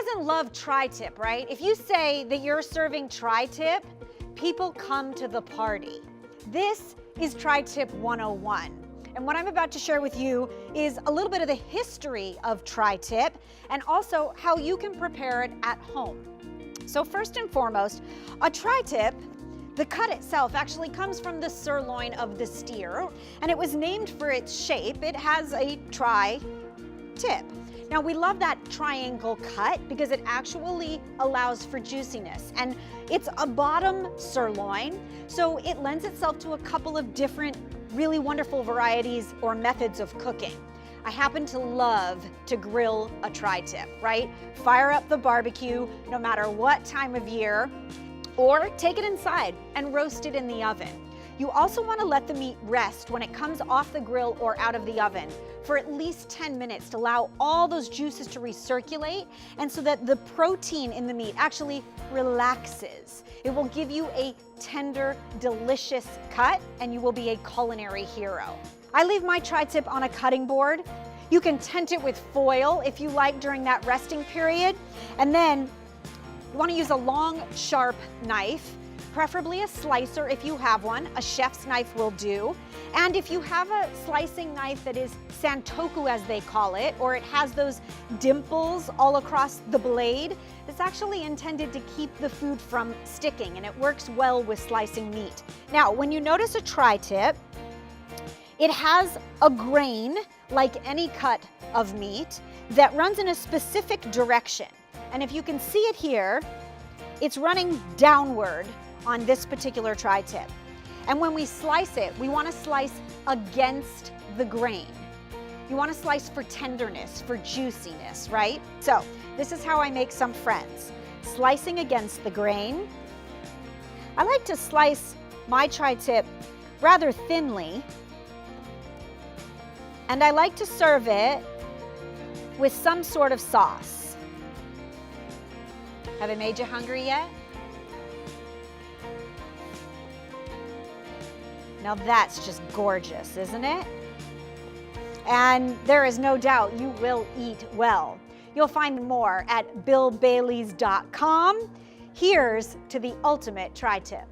doesn't love tri-tip, right? If you say that you're serving tri-tip, people come to the party. This is tri-tip 101. And what I'm about to share with you is a little bit of the history of tri-tip and also how you can prepare it at home. So first and foremost, a tri-tip, the cut itself actually comes from the sirloin of the steer, and it was named for its shape. It has a tri-tip. Now we love that triangle cut because it actually allows for juiciness, and it's a bottom sirloin, so it lends itself to a couple of different really wonderful varieties or methods of cooking. I happen to love to grill a tri-tip, right? Fire up the barbecue no matter what time of year, or take it inside and roast it in the oven. You also want to let the meat rest when it comes off the grill or out of the oven for at least 10 minutes to allow all those juices to recirculate, and so that the protein in the meat actually relaxes. It will give you a tender, delicious cut, and you will be a culinary hero. I leave my tri-tip on a cutting board. You can tent it with foil if you like during that resting period. And then you want to use a long, sharp knife, preferably a slicer if you have one. A chef's knife will do. And if you have a slicing knife that is santoku, as they call it, or it has those dimples all across the blade, it's actually intended to keep the food from sticking, and it works well with slicing meat. Now, when you notice a tri-tip, it has a grain, like any cut of meat, that runs in a specific direction. And if you can see it here, it's running downward on this particular tri-tip. And when we slice it, we want to slice against the grain. You want to slice for tenderness, for juiciness, right? So this is how I make some friends. Slicing against the grain. I like to slice my tri-tip rather thinly, and I like to serve it with some sort of sauce. Have I made you hungry yet? Now that's just gorgeous, isn't it? And there is no doubt you will eat well. You'll find more at billbaileys.com. Here's to the ultimate tri-tip.